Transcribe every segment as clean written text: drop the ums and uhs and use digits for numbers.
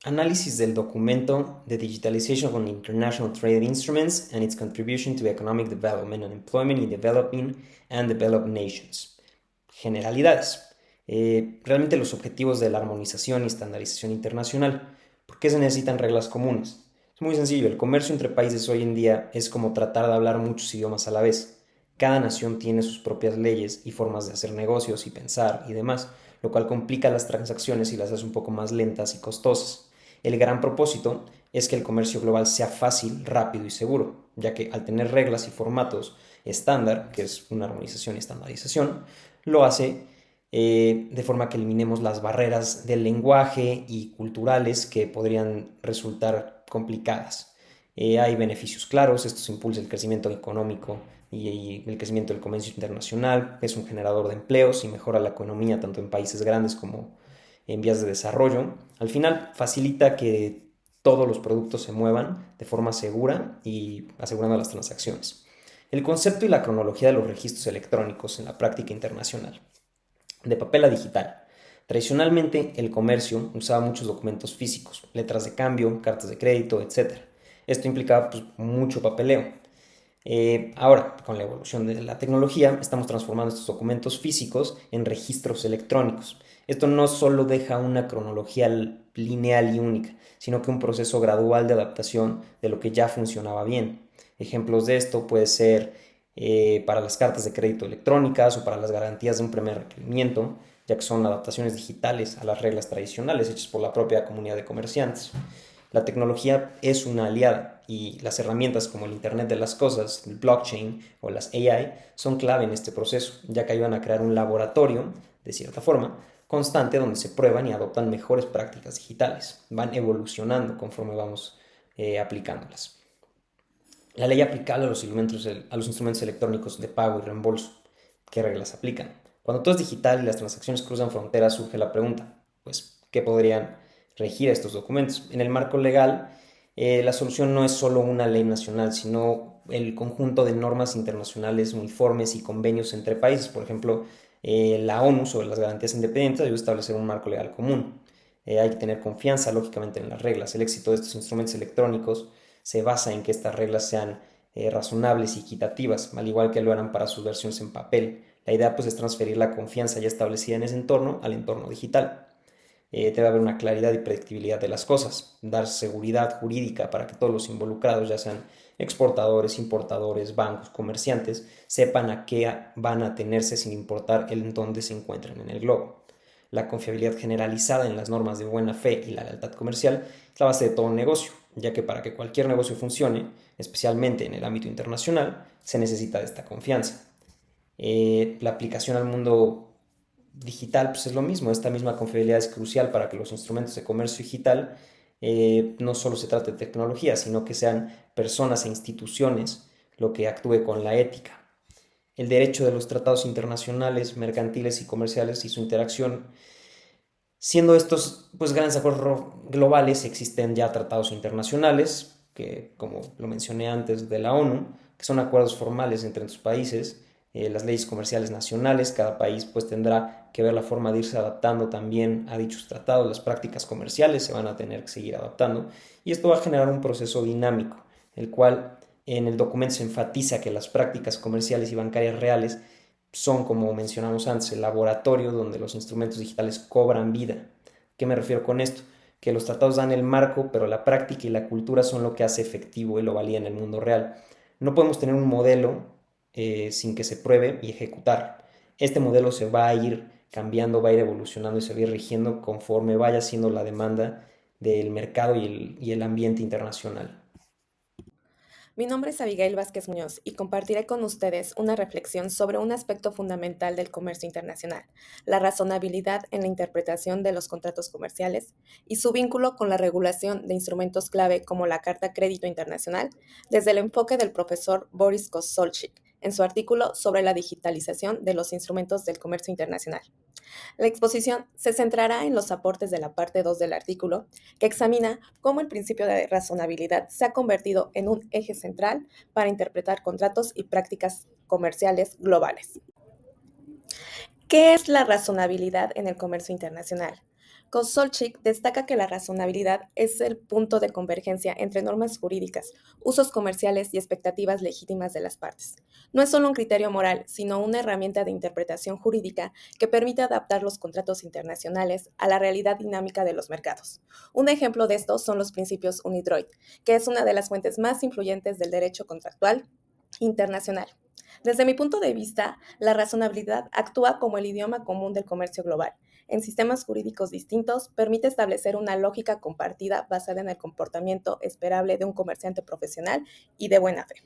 Análisis del documento The Digitalization of International Trade Instruments and its Contribution to Economic Development and Employment in Developing and Developed Nations. Generalidades. Realmente los objetivos de la armonización y estandarización internacional. ¿Por qué se necesitan reglas comunes? Es muy sencillo, el comercio entre países hoy en día es como tratar de hablar muchos idiomas a la vez. Cada nación tiene sus propias leyes y formas de hacer negocios y pensar y demás, lo cual complica las transacciones y las hace un poco más lentas y costosas. El gran propósito es que el comercio global sea fácil, rápido y seguro, ya que al tener reglas y formatos estándar, que es una armonización y estandarización, lo hace de forma que eliminemos las barreras del lenguaje y culturales que podrían resultar complicadas. Hay beneficios claros, esto impulsa el crecimiento económico y el crecimiento del comercio internacional, es un generador de empleos y mejora la economía tanto en países grandes como en vías de desarrollo. Al final facilita que todos los productos se muevan de forma segura y asegurando las transacciones. El concepto y la cronología de los registros electrónicos en la práctica internacional. De papel a digital. Tradicionalmente el comercio usaba muchos documentos físicos, letras de cambio, cartas de crédito, etc. Esto implicaba pues, mucho papeleo. Ahora, con la evolución de la tecnología, estamos transformando estos documentos físicos en registros electrónicos. Esto no solo deja una cronología lineal y única, sino que un proceso gradual de adaptación de lo que ya funcionaba bien. Ejemplos de esto puede ser para las cartas de crédito electrónicas o para las garantías de un primer requerimiento, ya que son adaptaciones digitales a las reglas tradicionales hechas por la propia comunidad de comerciantes. La tecnología es una aliada y las herramientas como el Internet de las Cosas, el blockchain o las AI son clave en este proceso, ya que ayudan a crear un laboratorio, de cierta forma, constante donde se prueban y adoptan mejores prácticas digitales. Van evolucionando conforme vamos aplicándolas. La ley aplicable a los instrumentos electrónicos de pago y reembolso. ¿Qué reglas aplican? Cuando todo es digital y las transacciones cruzan fronteras, surge la pregunta, pues, ¿qué podrían regir estos documentos? En el marco legal, la solución no es solo una ley nacional, sino el conjunto de normas internacionales uniformes y convenios entre países. Por ejemplo, la ONU sobre las garantías independientes debe establecer un marco legal común. Hay que tener confianza, lógicamente, en las reglas. El éxito de estos instrumentos electrónicos se basa en que estas reglas sean razonables y equitativas, al igual que lo eran para sus versiones en papel. La idea pues es transferir la confianza ya establecida en ese entorno al entorno digital. Debe haber una claridad y predictibilidad de las cosas, dar seguridad jurídica para que todos los involucrados, ya sean exportadores, importadores, bancos, comerciantes, sepan a qué van a tenerse sin importar el en dónde se encuentren en el globo. La confiabilidad generalizada en las normas de buena fe y la lealtad comercial es la base de todo negocio, ya que para que cualquier negocio funcione, especialmente en el ámbito internacional, se necesita de esta confianza. La aplicación al mundo digital pues es lo mismo, esta misma confiabilidad es crucial para que los instrumentos de comercio digital no solo se trate de tecnología, sino que sean personas e instituciones lo que actúe con la ética. El derecho de los tratados internacionales, mercantiles y comerciales y su interacción. Siendo estos pues, grandes acuerdos globales, existen ya tratados internacionales, que como lo mencioné antes de la ONU, que son acuerdos formales entre los países, las leyes comerciales nacionales, cada país pues tendrá que ver la forma de irse adaptando también a dichos tratados, las prácticas comerciales se van a tener que seguir adaptando y esto va a generar un proceso dinámico, el cual en el documento se enfatiza que las prácticas comerciales y bancarias reales son, como mencionamos antes, el laboratorio donde los instrumentos digitales cobran vida. ¿Qué me refiero con esto? Que los tratados dan el marco, pero la práctica y la cultura son lo que hace efectivo y lo valía en el mundo real. No podemos tener un modelo sin que se pruebe y ejecutar. Este modelo se va a ir cambiando, va a ir evolucionando y se va a ir rigiendo conforme vaya siendo la demanda del mercado y el ambiente internacional. Mi nombre es Abigail Vázquez Muñoz y compartiré con ustedes una reflexión sobre un aspecto fundamental del comercio internacional, la razonabilidad en la interpretación de los contratos comerciales y su vínculo con la regulación de instrumentos clave como la Carta Crédito Internacional, desde el enfoque del profesor Boris Kosolchik en su artículo sobre la digitalización de los instrumentos del comercio internacional. La exposición se centrará en los aportes de la parte 2 del artículo, que examina cómo el principio de razonabilidad se ha convertido en un eje central para interpretar contratos y prácticas comerciales globales. ¿Qué es la razonabilidad en el comercio internacional? Kosolchik destaca que la razonabilidad es el punto de convergencia entre normas jurídicas, usos comerciales y expectativas legítimas de las partes. No es solo un criterio moral, sino una herramienta de interpretación jurídica que permite adaptar los contratos internacionales a la realidad dinámica de los mercados. Un ejemplo de esto son los principios UNIDROIT, que es una de las fuentes más influyentes del derecho contractual internacional. Desde mi punto de vista, la razonabilidad actúa como el idioma común del comercio global. En sistemas jurídicos distintos, permite establecer una lógica compartida basada en el comportamiento esperable de un comerciante profesional y de buena fe.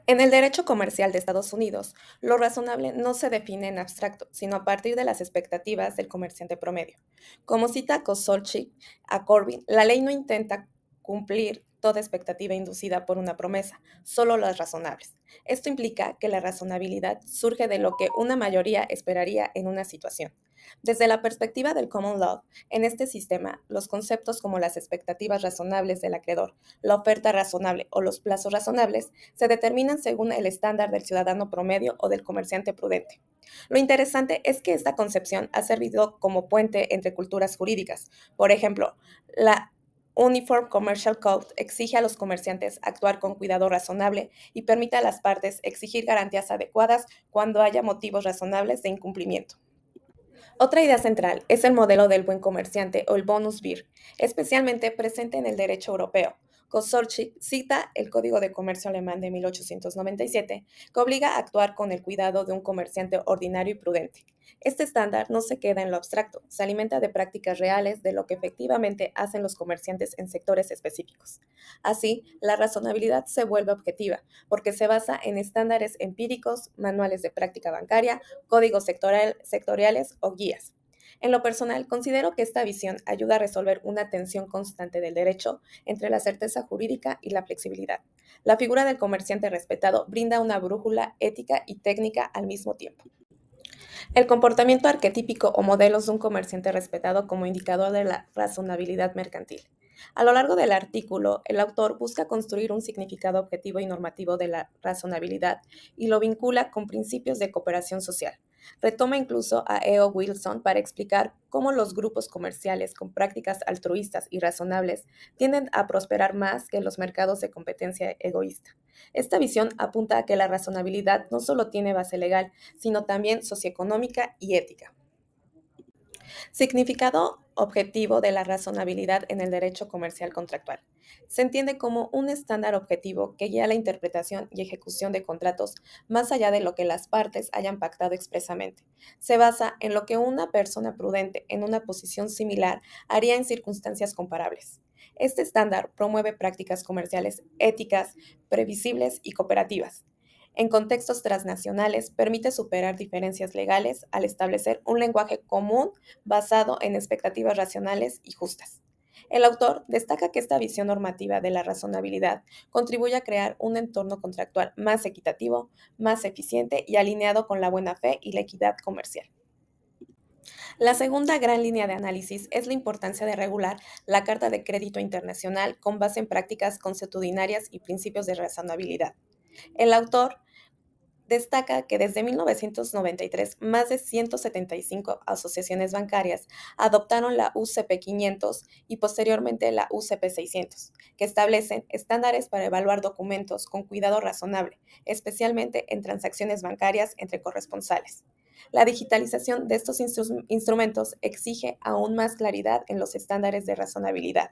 En el derecho comercial de Estados Unidos, lo razonable no se define en abstracto, sino a partir de las expectativas del comerciante promedio. Como cita Kosolchik a Corbin, la ley no intenta cumplir toda expectativa inducida por una promesa, solo las razonables. Esto implica que la razonabilidad surge de lo que una mayoría esperaría en una situación. Desde la perspectiva del common law, en este sistema, los conceptos como las expectativas razonables del acreedor, la oferta razonable o los plazos razonables se determinan según el estándar del ciudadano promedio o del comerciante prudente. Lo interesante es que esta concepción ha servido como puente entre culturas jurídicas. Por ejemplo, la Uniform Commercial Code exige a los comerciantes actuar con cuidado razonable y permite a las partes exigir garantías adecuadas cuando haya motivos razonables de incumplimiento. Otra idea central es el modelo del buen comerciante o el bonus bir, especialmente presente en el derecho europeo. Kosorczyk cita el Código de Comercio alemán de 1897, que obliga a actuar con el cuidado de un comerciante ordinario y prudente. Este estándar no se queda en lo abstracto, se alimenta de prácticas reales de lo que efectivamente hacen los comerciantes en sectores específicos. Así, la razonabilidad se vuelve objetiva, porque se basa en estándares empíricos, manuales de práctica bancaria, códigos sectoriales o guías. En lo personal, considero que esta visión ayuda a resolver una tensión constante del derecho entre la certeza jurídica y la flexibilidad. La figura del comerciante respetado brinda una brújula ética y técnica al mismo tiempo. El comportamiento arquetípico o modelos de un comerciante respetado como indicador de la razonabilidad mercantil. A lo largo del artículo, el autor busca construir un significado objetivo y normativo de la razonabilidad y lo vincula con principios de cooperación social. Retoma incluso a E.O. Wilson para explicar cómo los grupos comerciales con prácticas altruistas y razonables tienden a prosperar más que los mercados de competencia egoísta. Esta visión apunta a que la razonabilidad no solo tiene base legal, sino también socioeconómica y ética. Significado objetivo de la razonabilidad en el derecho comercial contractual. Se entiende como un estándar objetivo que guía la interpretación y ejecución de contratos más allá de lo que las partes hayan pactado expresamente. Se basa en lo que una persona prudente en una posición similar haría en circunstancias comparables. Este estándar promueve prácticas comerciales éticas, previsibles y cooperativas. En contextos transnacionales, permite superar diferencias legales al establecer un lenguaje común basado en expectativas racionales y justas. El autor destaca que esta visión normativa de la razonabilidad contribuye a crear un entorno contractual más equitativo, más eficiente y alineado con la buena fe y la equidad comercial. La segunda gran línea de análisis es la importancia de regular la Carta de Crédito Internacional con base en prácticas consuetudinarias y principios de razonabilidad. El autor destaca que desde 1993 más de 175 asociaciones bancarias adoptaron la UCP 500 y posteriormente la UCP 600, que establecen estándares para evaluar documentos con cuidado razonable, especialmente en transacciones bancarias entre corresponsales. La digitalización de estos instrumentos exige aún más claridad en los estándares de razonabilidad.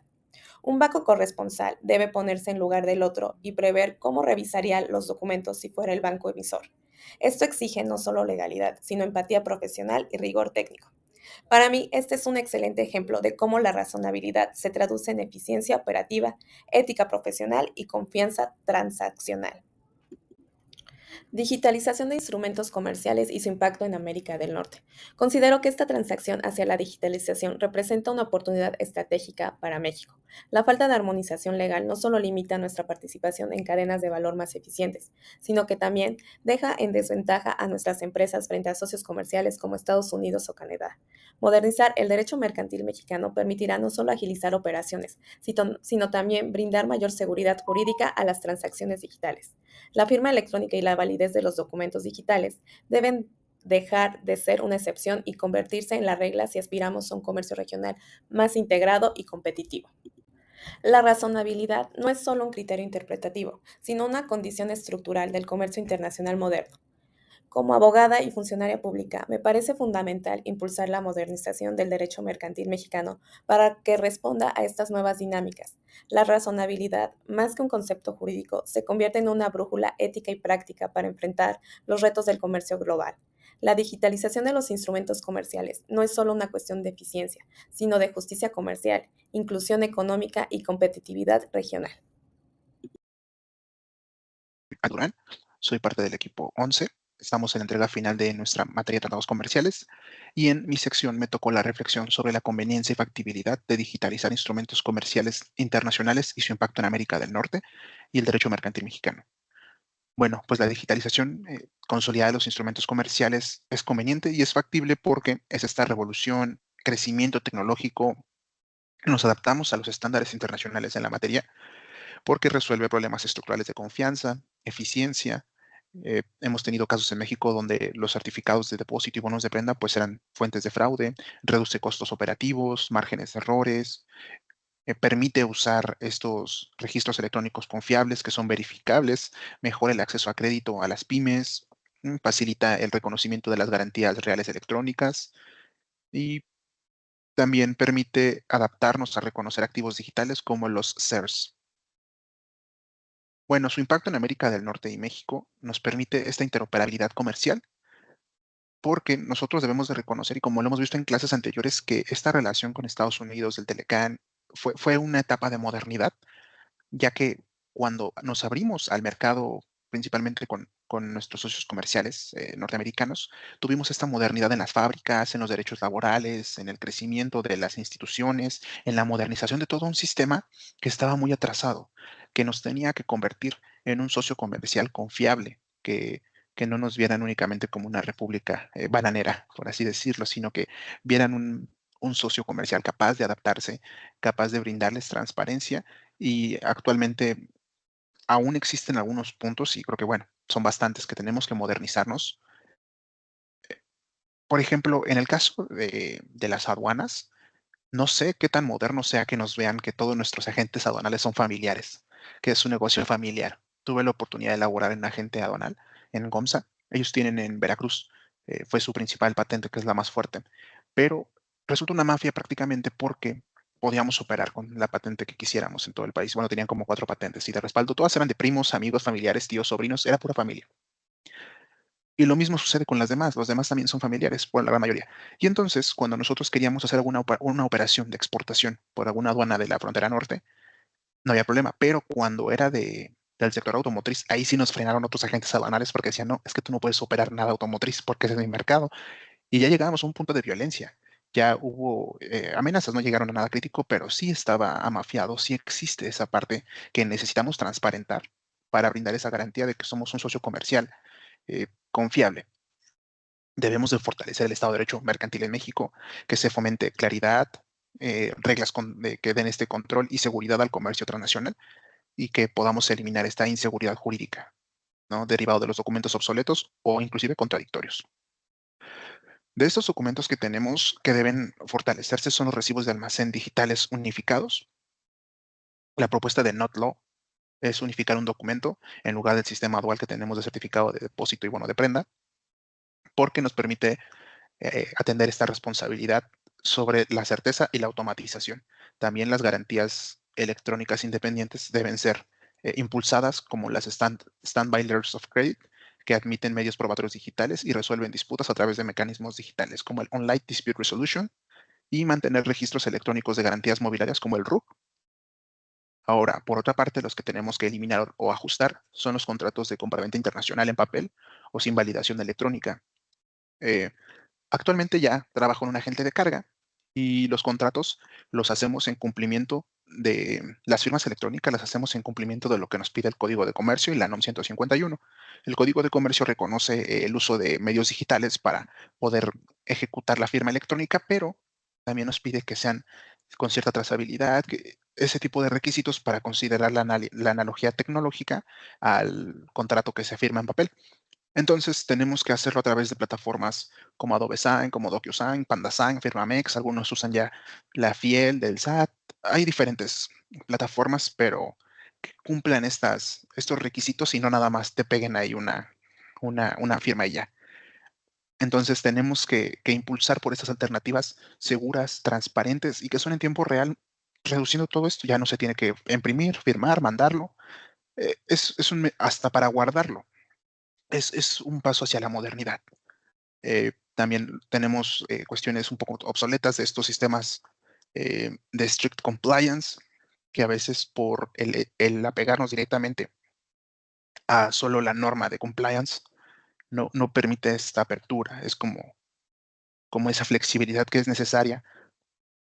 Un banco corresponsal debe ponerse en lugar del otro y prever cómo revisaría los documentos si fuera el banco emisor. Esto exige no solo legalidad, sino empatía profesional y rigor técnico. Para mí, este es un excelente ejemplo de cómo la razonabilidad se traduce en eficiencia operativa, ética profesional y confianza transaccional. Digitalización de instrumentos comerciales y su impacto en América del Norte. Considero que esta transacción hacia la digitalización representa una oportunidad estratégica para México. La falta de armonización legal no solo limita nuestra participación en cadenas de valor más eficientes, sino que también deja en desventaja a nuestras empresas frente a socios comerciales como Estados Unidos o Canadá. Modernizar el derecho mercantil mexicano permitirá no solo agilizar operaciones, sino también brindar mayor seguridad jurídica a las transacciones digitales. La firma electrónica y la validez de los documentos digitales deben dejar de ser una excepción y convertirse en la regla si aspiramos a un comercio regional más integrado y competitivo. La razonabilidad no es solo un criterio interpretativo, sino una condición estructural del comercio internacional moderno. Como abogada y funcionaria pública, me parece fundamental impulsar la modernización del derecho mercantil mexicano para que responda a estas nuevas dinámicas. La razonabilidad, más que un concepto jurídico, se convierte en una brújula ética y práctica para enfrentar los retos del comercio global. La digitalización de los instrumentos comerciales no es solo una cuestión de eficiencia, sino de justicia comercial, inclusión económica y competitividad regional. Durán, soy parte del equipo 11. Estamos en la entrega final de nuestra materia de tratados comerciales y en mi sección me tocó la reflexión sobre la conveniencia y factibilidad de digitalizar instrumentos comerciales internacionales y su impacto en América del Norte y el derecho mercantil mexicano. Bueno, pues la digitalización consolidada de los instrumentos comerciales es conveniente y es factible porque es esta revolución, crecimiento tecnológico, nos adaptamos a los estándares internacionales en la materia porque resuelve problemas estructurales de confianza, eficiencia. Hemos tenido casos en México donde los certificados de depósito y bonos de prenda pues eran fuentes de fraude, reduce costos operativos, márgenes de errores, permite usar estos registros electrónicos confiables que son verificables, mejora el acceso a crédito a las pymes, facilita el reconocimiento de las garantías reales electrónicas y también permite adaptarnos a reconocer activos digitales como los CERS. Bueno, su impacto en América del Norte y México nos permite esta interoperabilidad comercial porque nosotros debemos de reconocer, y como lo hemos visto en clases anteriores, que esta relación con Estados Unidos del Telecán fue una etapa de modernidad, ya que cuando nos abrimos al mercado, principalmente con nuestros socios comerciales norteamericanos, tuvimos esta modernidad en las fábricas, en los derechos laborales, en el crecimiento de las instituciones, en la modernización de todo un sistema que estaba muy atrasado, que nos tenía que convertir en un socio comercial confiable, que no nos vieran únicamente como una república bananera, por así decirlo, sino que vieran un socio comercial capaz de adaptarse, capaz de brindarles transparencia y actualmente aún existen algunos puntos, y creo que, bueno, son bastantes que tenemos que modernizarnos. Por ejemplo, en el caso de las aduanas, no sé qué tan moderno sea que nos vean que todos nuestros agentes aduanales son familiares, que es un negocio familiar. Tuve la oportunidad de laborar en agente aduanal en GOMSA. Ellos tienen en Veracruz, fue su principal patente, que es la más fuerte. Pero resulta una mafia prácticamente porque podíamos operar con la patente que quisiéramos en todo el país. Bueno, tenían como 4 patentes y de respaldo. Todas eran de primos, amigos, familiares, tíos, sobrinos. Era pura familia. Y lo mismo sucede con las demás. Los demás también son familiares, por la gran mayoría. Y entonces, cuando nosotros queríamos hacer una operación de exportación por alguna aduana de la frontera norte, no había problema. Pero cuando era del sector automotriz, ahí sí nos frenaron otros agentes aduanales porque decían, no, es que tú no puedes operar nada automotriz porque ese es mi mercado. Y ya llegábamos a un punto de violencia. Ya hubo amenazas, no llegaron a nada crítico, pero sí estaba amafiado, sí existe esa parte que necesitamos transparentar para brindar esa garantía de que somos un socio comercial confiable. Debemos de fortalecer el Estado de Derecho mercantil en México, que se fomente claridad, reglas que den este control y seguridad al comercio transnacional y que podamos eliminar esta inseguridad jurídica, ¿no? Derivado de los documentos obsoletos o inclusive contradictorios. De estos documentos que tenemos que deben fortalecerse son los recibos de almacén digitales unificados. La propuesta de NotLaw es unificar un documento en lugar del sistema dual que tenemos de certificado de depósito y bono de prenda, porque nos permite atender esta responsabilidad sobre la certeza y la automatización. También las garantías electrónicas independientes deben ser impulsadas como las Standby Letters of Credit, que admiten medios probatorios digitales y resuelven disputas a través de mecanismos digitales como el Online Dispute Resolution y mantener registros electrónicos de garantías mobiliarias como el RUC. Ahora, por otra parte, los que tenemos que eliminar o ajustar son los contratos de compraventa internacional en papel o sin validación electrónica. Eh, Actualmente ya trabajo en un agente de carga y los contratos los hacemos en cumplimiento de las firmas electrónicas, las hacemos en cumplimiento de lo que nos pide el Código de Comercio y la NOM 151. El Código de Comercio reconoce el uso de medios digitales para poder ejecutar la firma electrónica, pero también nos pide que sean con cierta trazabilidad, ese tipo de requisitos para considerar la analogía tecnológica al contrato que se firma en papel. Entonces tenemos que hacerlo a través de plataformas como Adobe Sign, como DocuSign, PandaSign, Firmamex, algunos usan ya la Fiel del SAT. Hay diferentes plataformas, pero que cumplan estos requisitos y no nada más te peguen ahí una firma y ya. Entonces tenemos que impulsar por estas alternativas seguras, transparentes y que son en tiempo real, reduciendo todo esto. Ya no se tiene que imprimir, firmar, mandarlo. Hasta para guardarlo. Es un paso hacia la modernidad. También tenemos cuestiones un poco obsoletas de estos sistemas de strict compliance, que a veces por el apegarnos directamente a solo la norma de compliance, no permite esta apertura. Es como esa flexibilidad que es necesaria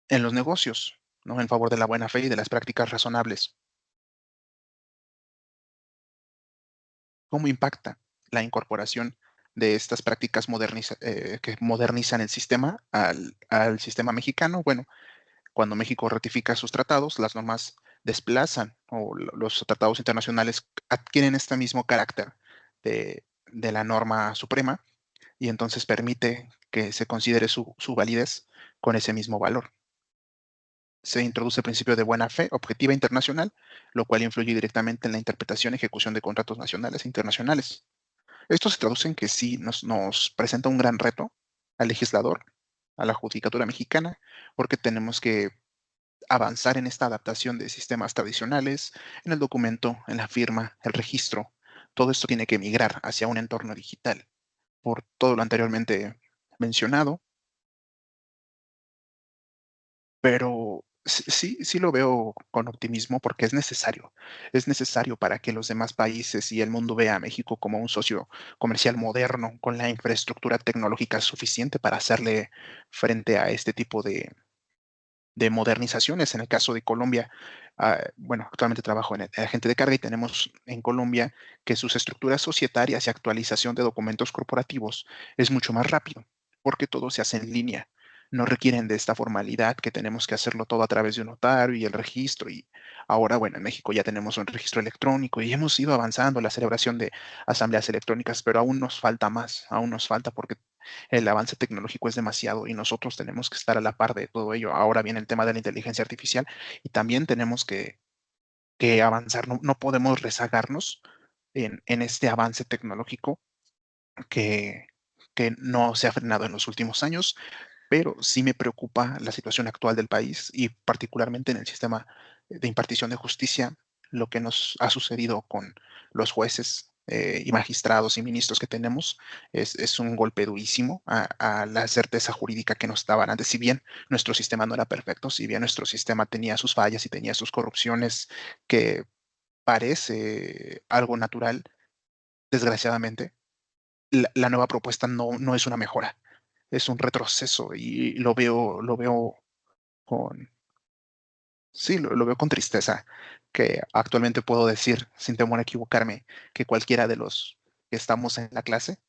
en los negocios, ¿no? En favor de la buena fe y de las prácticas razonables. ¿Cómo impacta la incorporación de estas prácticas que modernizan el sistema al sistema mexicano? Bueno, cuando México ratifica sus tratados, las normas desplazan o los tratados internacionales adquieren este mismo carácter de la norma suprema y entonces permite que se considere su validez con ese mismo valor. Se introduce el principio de buena fe objetiva internacional, lo cual influye directamente en la interpretación y ejecución de contratos nacionales e internacionales. Esto se traduce en que sí nos presenta un gran reto al legislador, a la judicatura mexicana, porque tenemos que avanzar en esta adaptación de sistemas tradicionales, en el documento, en la firma, el registro. Todo esto tiene que migrar hacia un entorno digital. Por todo lo anteriormente mencionado, pero sí lo veo con optimismo porque es necesario. Es necesario para que los demás países y el mundo vea a México como un socio comercial moderno con la infraestructura tecnológica suficiente para hacerle frente a este tipo de modernizaciones. En el caso de Colombia, bueno, actualmente trabajo en el agente de carga y tenemos en Colombia que sus estructuras societarias y actualización de documentos corporativos es mucho más rápido, porque todo se hace en línea. No requieren de esta formalidad que tenemos que hacerlo todo a través de un notario y el registro. Y ahora, bueno, en México ya tenemos un registro electrónico y hemos ido avanzando en la celebración de asambleas electrónicas, pero aún nos falta más, aún nos falta porque el avance tecnológico es demasiado y nosotros tenemos que estar a la par de todo ello. Ahora viene el tema de la inteligencia artificial y también tenemos que avanzar, no podemos rezagarnos en este avance tecnológico que, que no se ha frenado en los últimos años, pero sí me preocupa la situación actual del país y particularmente en el sistema de impartición de justicia, lo que nos ha sucedido con los jueces y magistrados y ministros que tenemos es un golpe durísimo a la certeza jurídica que nos daban antes. Si bien nuestro sistema no era perfecto, si bien nuestro sistema tenía sus fallas y tenía sus corrupciones que parece algo natural, desgraciadamente, la nueva propuesta no es una mejora, es un retroceso y lo veo con, sí, lo veo con tristeza, que actualmente puedo decir, sin temor a equivocarme, que cualquiera de los que estamos en la clase,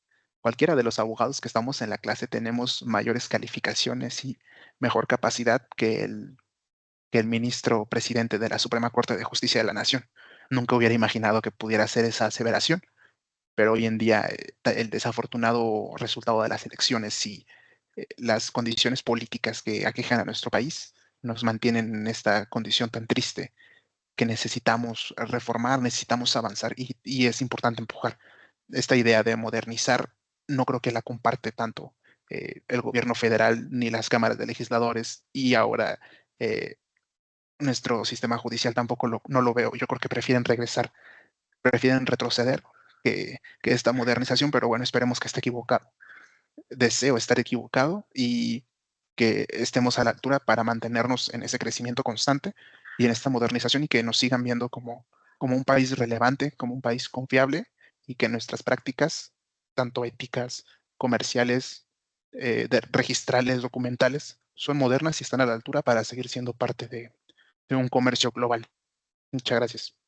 cualquiera de los abogados que estamos en la clase tenemos mayores calificaciones y mejor capacidad que el ministro presidente de la Suprema Corte de Justicia de la Nación. Nunca hubiera imaginado que pudiera hacer esa aseveración, pero hoy en día el desafortunado resultado de las elecciones y las condiciones políticas que aquejan a nuestro país nos mantienen en esta condición tan triste que necesitamos reformar, necesitamos avanzar y es importante empujar esta idea de modernizar. No creo que la comparte tanto el gobierno federal ni las cámaras de legisladores y ahora eh, nuestro sistema judicial tampoco no lo veo. Yo creo que prefieren retroceder que esta modernización, pero bueno, esperemos que esté equivocado. Deseo estar equivocado y que estemos a la altura para mantenernos en ese crecimiento constante y en esta modernización y que nos sigan viendo como un país relevante, como un país confiable y que nuestras prácticas, tanto éticas, comerciales, registrales, documentales, son modernas y están a la altura para seguir siendo parte de un comercio global. Muchas gracias.